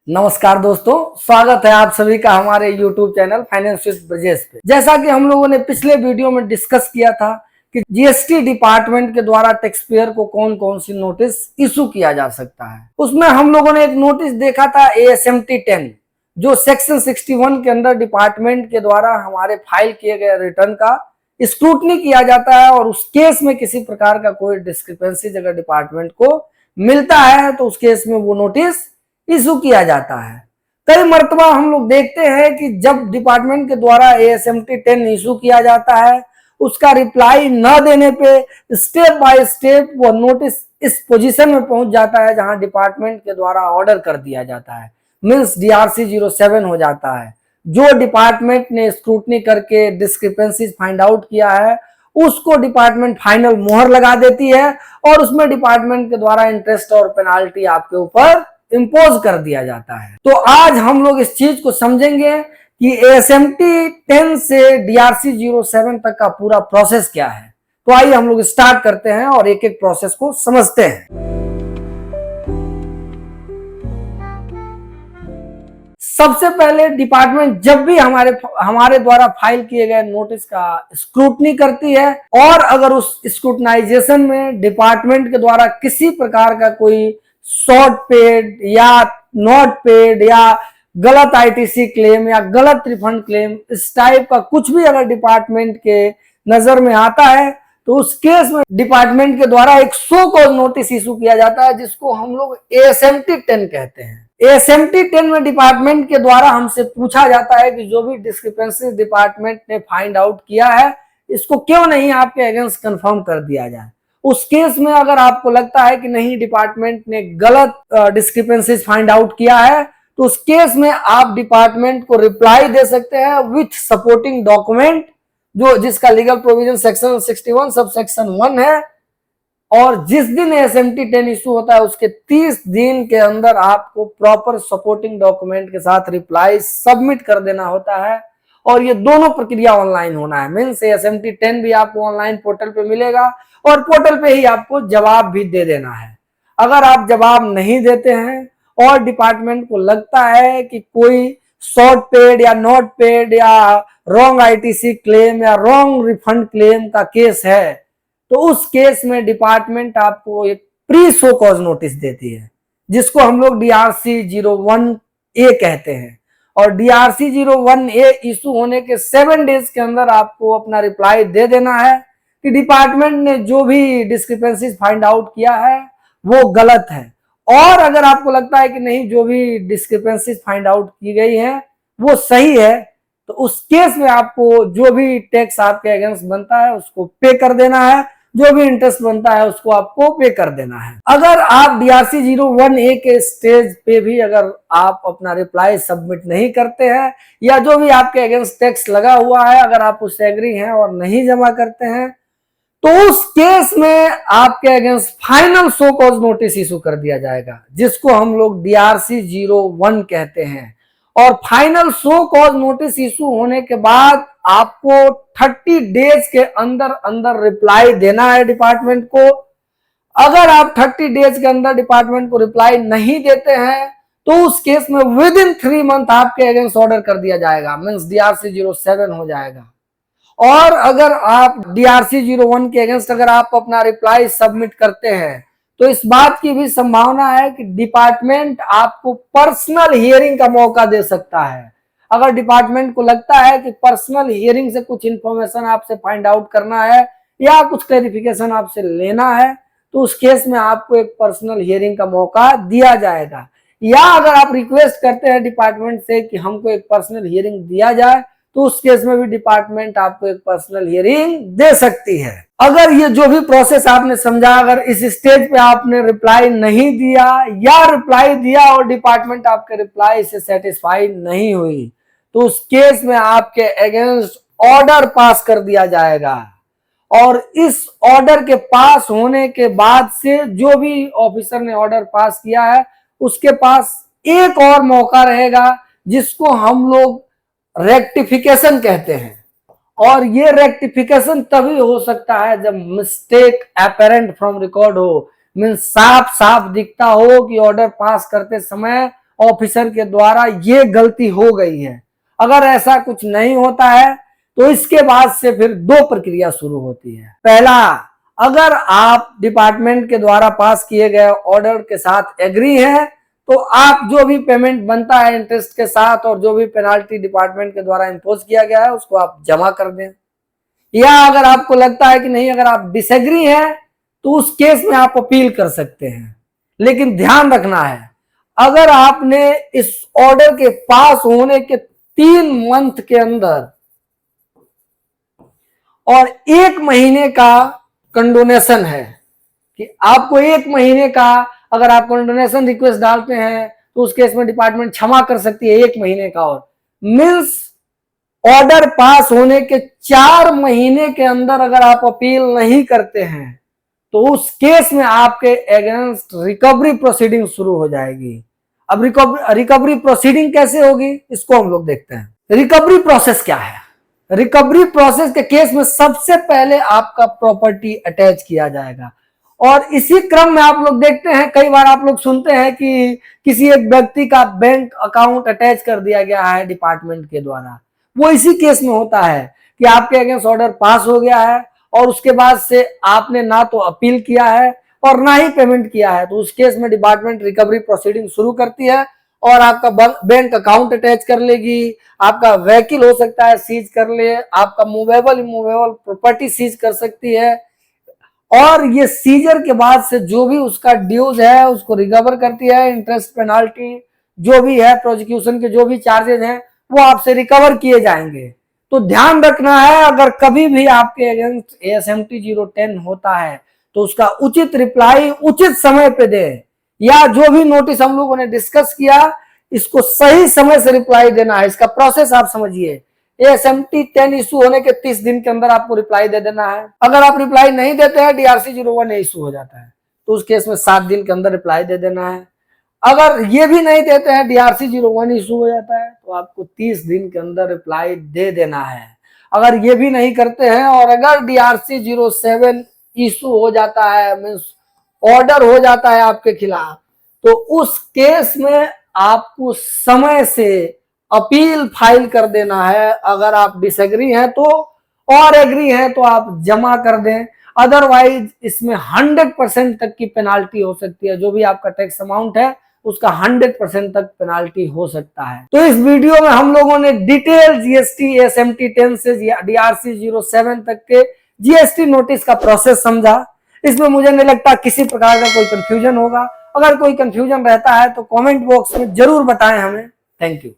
नमस्कार दोस्तों, स्वागत है आप सभी का हमारे YouTube channel finance with Brajesh पे। जैसा कि हम लोगों ने पिछले वीडियो में डिस्कस किया था कि जीएसटी डिपार्टमेंट के द्वारा टैक्स पेयर को कौन कौन सी नोटिस इशू किया जा सकता है। उसमें हम लोगों ने एक नोटिस देखा था ASMT 10, जो सेक्शन 61 के अंदर डिपार्टमेंट के द्वारा हमारे फाइल किए गए रिटर्न का स्क्रूटनी किया जाता है और उस केस में किसी प्रकार का कोई डिस्क्रिपेंसी अगर डिपार्टमेंट को मिलता है तो उस केस में वो नोटिस इशू किया जाता है। कई मर्तबा हम लोग देखते हैं कि जब डिपार्टमेंट के द्वारा ASMT 10 इशू किया जाता है, उसका रिप्लाई न देने पे स्टेप बाय स्टेप वो नोटिस इस पोजीशन में पहुंच जाता है जहां डिपार्टमेंट के द्वारा ऑर्डर कर दिया जाता है, मींस DRC 07 हो जाता है। जो डिपार्टमेंट ने स्क्रूटनी करके डिस्क्रिपेंसीज फाइंड आउट किया है उसको डिपार्टमेंट फाइनल मोहर लगा देती है और उसमें डिपार्टमेंट के द्वारा इंटरेस्ट और पेनाल्टी आपके ऊपर इम्पोज कर दिया जाता है। तो आज हम लोग इस चीज को समझेंगे कि ASMT 10 से DRC 07 तक का पूरा प्रोसेस क्या है। तो आइए हम लोग स्टार्ट करते हैं और एक एक प्रोसेस को समझते हैं। सबसे पहले डिपार्टमेंट जब भी हमारे द्वारा फाइल किए गए नोटिस का स्क्रूटनी करती है और अगर उस स्क्रूटनाइजेशन में डिपार्टमेंट के द्वारा किसी प्रकार का कोई शॉर्ट पेड या नॉट पेड या गलत ITC क्लेम या गलत रिफंड क्लेम इस टाइप का कुछ भी अगर डिपार्टमेंट के नजर में आता है तो उस केस में डिपार्टमेंट के द्वारा एक शो कॉज नोटिस इशू किया जाता है, जिसको हम लोग ASMT 10 कहते हैं। ASMT 10 में डिपार्टमेंट के द्वारा हमसे पूछा जाता है कि जो भी डिस्क्रिपेंसी डिपार्टमेंट ने फाइंड आउट किया है इसको क्यों नहीं आपके अगेंस्ट कंफर्म कर दिया जाए। उस केस में अगर आपको लगता है कि नहीं डिपार्टमेंट ने गलत डिस्क्रिपेंसीज फाइंड आउट किया है तो उस केस में आप डिपार्टमेंट को रिप्लाई दे सकते हैं विथ सपोर्टिंग डॉक्यूमेंट, जो जिसका legal provision section 61 sub section 1 है। और जिस दिन ASMT 10 इशू होता है उसके 30 दिन के अंदर आपको प्रॉपर सपोर्टिंग डॉक्यूमेंट के साथ रिप्लाई सबमिट कर देना होता है और ये दोनों प्रक्रिया ऑनलाइन होना है। मींस ASMT 10 भी आपको ऑनलाइन पोर्टल पे मिलेगा और पोर्टल पे ही आपको जवाब भी दे देना है। अगर आप जवाब नहीं देते हैं और डिपार्टमेंट को लगता है कि कोई शॉर्ट पेड या नॉट पेड या रॉन्ग ITC क्लेम या रॉन्ग रिफंड क्लेम का केस है तो उस केस में डिपार्टमेंट आपको एक प्री शो कॉज नोटिस देती है, जिसको हम लोग DRC 01A कहते हैं। और DRC 01A इशू होने के 7 डेज के अंदर आपको अपना रिप्लाई दे देना है कि डिपार्टमेंट ने जो भी डिस्क्रिपेंसीज फाइंड आउट किया है वो गलत है। और अगर आपको लगता है कि नहीं जो भी डिस्क्रिपेंसीज फाइंड आउट की गई है वो सही है तो उस केस में आपको जो भी टैक्स आपके अगेंस्ट बनता है उसको पे कर देना है, जो भी इंटरेस्ट बनता है उसको आपको पे कर देना है। अगर आप DRC 01A के स्टेज पे भी अगर आप अपना रिप्लाई सबमिट नहीं करते हैं या जो भी आपके अगेंस्ट टैक्स लगा हुआ है अगर आप उससे एग्री हैं और नहीं जमा करते हैं तो उस केस में आपके against final show cause notice issue कर दिया जाएगा, जिसको हम लोग DRC 01 कहते हैं। और final show cause notice issue होने के बाद आपको 30 डेज के अंदर अंदर रिप्लाई देना है डिपार्टमेंट को। अगर आप 30 डेज के अंदर डिपार्टमेंट को रिप्लाई नहीं देते हैं तो उस केस में विद इन 3 मंथ आपके अगेंस्ट ऑर्डर कर दिया जाएगा, मींस DRC 07 हो जाएगा। और अगर आप DRC 01 के अगेंस्ट अगर आप अपना रिप्लाई सबमिट करते हैं तो इस बात की भी संभावना है कि डिपार्टमेंट आपको पर्सनल हियरिंग का मौका दे सकता है। अगर डिपार्टमेंट को लगता है कि पर्सनल हियरिंग से कुछ इंफॉर्मेशन आपसे फाइंड आउट करना है या कुछ क्लैरिफिकेशन आपसे लेना है तो उस केस में आपको एक पर्सनल हियरिंग का मौका दिया जाएगा। या अगर आप रिक्वेस्ट करते हैं डिपार्टमेंट से कि हमको एक पर्सनल हियरिंग दिया जाए तो उस केस में भी डिपार्टमेंट आपको एक पर्सनल हियरिंग दे सकती है। अगर ये जो भी प्रोसेस आपने समझा, अगर इस स्टेज पे आपने रिप्लाई नहीं दिया या रिप्लाई दिया और डिपार्टमेंट आपके रिप्लाई से सेटिस्फाइड नहीं हुई तो उस केस में आपके अगेंस्ट ऑर्डर पास कर दिया जाएगा। और इस ऑर्डर के पास होने के बाद से जो भी ऑफिसर ने ऑर्डर पास किया है उसके पास एक और मौका रहेगा, जिसको हम लोग रेक्टिफिकेशन कहते हैं। और ये रेक्टिफिकेशन तभी हो सकता है जब मिस्टेक अपेरेंट फ्रॉम रिकॉर्ड हो, मींस साफ साफ दिखता हो कि ऑर्डर पास करते समय ऑफिसर के द्वारा ये गलती हो गई है। अगर ऐसा कुछ नहीं होता है तो इसके बाद से फिर दो प्रक्रिया शुरू होती है। पहला, अगर आप डिपार्टमेंट के द्वारा पास किए गए ऑर्डर के साथ एग्री हैं तो आप जो भी पेमेंट बनता है इंटरेस्ट के साथ और जो भी पेनाल्टी डिपार्टमेंट के द्वारा इम्पोज किया गया है उसको आप जमा कर दें। या अगर आपको लगता है कि नहीं, अगर आप डिसएग्री हैं तो उस केस में आप अपील कर सकते हैं। लेकिन ध्यान रखना है, अगर आपने इस ऑर्डर के पास होने के 3 मंथ के अंदर और 1 महीने का कंडोनेशन है कि आपको 1 महीने का अगर आप कंडोनेशन रिक्वेस्ट डालते हैं तो उस केस में डिपार्टमेंट क्षमा कर सकती है 1 महीने का। और मीन्स ऑर्डर पास होने के 4 महीने के अंदर अगर आप अपील नहीं करते हैं तो उस केस में आपके अगेंस्ट रिकवरी प्रोसीडिंग शुरू हो जाएगी। अब रिकवरी प्रोसीडिंग कैसे होगी इसको हम लोग देखते हैं। रिकवरी प्रोसेस क्या है? रिकवरी प्रोसेस के केस में सबसे पहले आपका प्रॉपर्टी अटैच किया जाएगा और इसी क्रम में आप लोग देखते हैं, कई बार आप लोग सुनते हैं कि किसी एक व्यक्ति का बैंक अकाउंट अटैच कर दिया गया है डिपार्टमेंट के द्वारा। वो इसी केस में होता है कि आपके अगेंस्ट ऑर्डर पास हो गया है और उसके बाद से आपने ना तो अपील किया है और ना ही पेमेंट किया है, तो उस केस में डिपार्टमेंट रिकवरी प्रोसीडिंग शुरू करती है और आपका बैंक अकाउंट अटैच कर लेगी, आपका व्हीकल हो सकता है सीज कर ले, आपका मूवेबल इमूवेबल प्रॉपर्टी सीज कर सकती है और ये सीजर के बाद से जो भी उसका ड्यूज है उसको रिकवर करती है। इंटरेस्ट, पेनाल्टी जो भी है, प्रोसिक्यूशन के जो भी चार्जेस हैं वो आपसे रिकवर किए जाएंगे। तो ध्यान रखना है, अगर कभी भी आपके अगेंस्ट ASMT 010 होता है तो उसका उचित रिप्लाई उचित समय पे दें, या जो भी नोटिस हम लोगों ने डिस्कस किया इसको सही समय से रिप्लाई देना है। इसका प्रोसेस आप समझिए, ASMT 10 इशू होने के 30 दिन के अंदर आपको रिप्लाई दे देना है। अगर आप रिप्लाई नहीं देते हैं, DRC 01 इशू हो जाता है तो उस केस में 7 दिन के अंदर रिप्लाई दे देना है। अगर ये भी नहीं देते हैं, DRC 01 इशू हो जाता है तो आपको 30 दिन के अंदर रिप्लाई दे देना है। अगर ये भी नहीं करते हैं और अगर DRC 07 इशू हो जाता है, मीन्स ऑर्डर हो जाता है आपके खिलाफ, तो उस केस में आपको समय से अपील फाइल कर देना है। अगर आप डिसएग्री हैं तो और एग्री हैं तो आप जमा कर दें, अदरवाइज इसमें 100% तक की पेनाल्टी हो सकती है। जो भी आपका टैक्स अमाउंट है उसका 100% तक पेनाल्टी हो सकता है। तो इस वीडियो में हम लोगों ने डिटेल GST ASMT 10 से DRC 07 तक के GST नोटिस का प्रोसेस समझा। इसमें मुझे नहीं लगता किसी प्रकार का कोई कंफ्यूजन होगा। अगर कोई कंफ्यूजन रहता है तो कमेंट बॉक्स में जरूर बताएं हमें। Thank you.